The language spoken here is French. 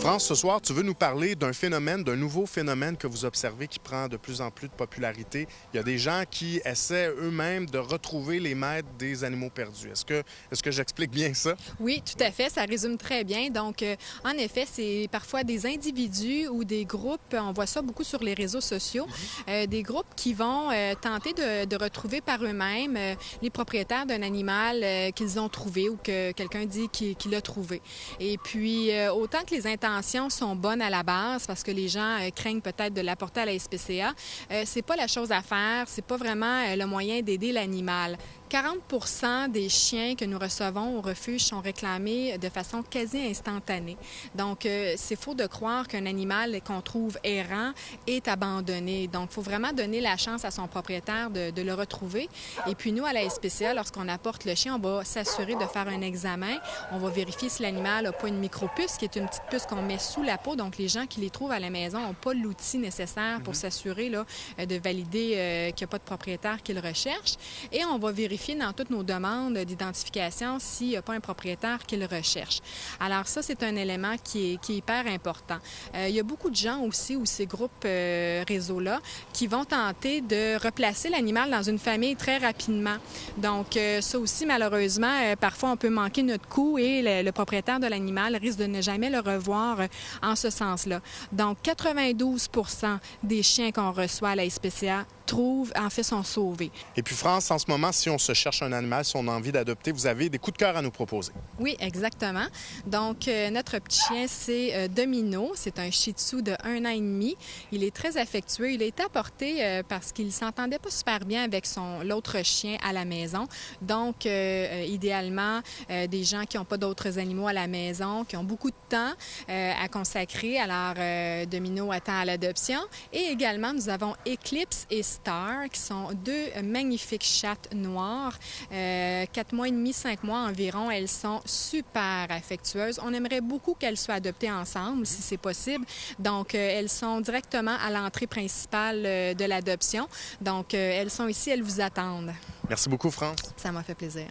France, ce soir, tu veux nous parler d'un phénomène, d'un nouveau phénomène que vous observez qui prend de plus en plus de popularité. Il y a des gens qui essaient eux-mêmes de retrouver les maîtres des animaux perdus. Est-ce que j'explique bien ça? Oui, tout à fait. Ça résume très bien. Donc, en effet, c'est parfois des individus ou des groupes, on voit ça beaucoup sur les réseaux sociaux, des groupes qui vont tenter de retrouver par eux-mêmes les propriétaires d'un animal qu'ils ont trouvé ou que quelqu'un dit qu'il a trouvé. Et puis, autant que les intentions sont bonnes à la base, parce que les gens craignent peut-être de l'apporter à la SPCA, c'est pas la chose à faire, c'est pas vraiment le moyen d'aider l'animal. 40 des chiens que nous recevons au refuge sont réclamés de façon quasi instantanée. Donc, c'est faux de croire qu'un animal qu'on trouve errant est abandonné. Donc, il faut vraiment donner la chance à son propriétaire de le retrouver. Et puis, nous, à la SPCA, lorsqu'on apporte le chien, on va s'assurer de faire un examen. On va vérifier si l'animal n'a pas une micropuce, qui est une petite puce qu'on met sous la peau. Donc, les gens qui les trouvent à la maison n'ont pas l'outil nécessaire pour s'assurer de valider qu'il n'y a pas de propriétaire qui le recherche. Et on va vérifier dans toutes nos demandes d'identification s'il n'y a pas un propriétaire qui le recherche. Alors ça, c'est un élément qui est hyper important. Il y a beaucoup de gens aussi, ou ces groupes réseaux-là, qui vont tenter de replacer l'animal dans une famille très rapidement. Donc ça aussi, malheureusement, parfois on peut manquer notre coup et le propriétaire de l'animal risque de ne jamais le revoir en ce sens-là. Donc 92% des chiens qu'on reçoit à la SPCA sont sauvés. Et puis France, en ce moment, si on se cherche un animal, si on a envie d'adopter, vous avez des coups de cœur à nous proposer. Oui, exactement. Donc, notre petit chien, c'est Domino. C'est un Shih Tzu de 1 an et demi. Il est très affectueux. Il a été apporté parce qu'il ne s'entendait pas super bien avec l'autre chien à la maison. Donc, idéalement, des gens qui n'ont pas d'autres animaux à la maison, qui ont beaucoup de temps à consacrer. Alors, Domino attend à l'adoption. Et également, nous avons Eclipse et Star, qui sont deux magnifiques chattes noires. 4 mois et demi, 5 mois environ. Elles sont super affectueuses. On aimerait beaucoup qu'elles soient adoptées ensemble, si c'est possible. Donc, elles sont directement à l'entrée principale de l'adoption. Donc, elles sont ici, elles vous attendent. Merci beaucoup, France. Ça m'a fait plaisir.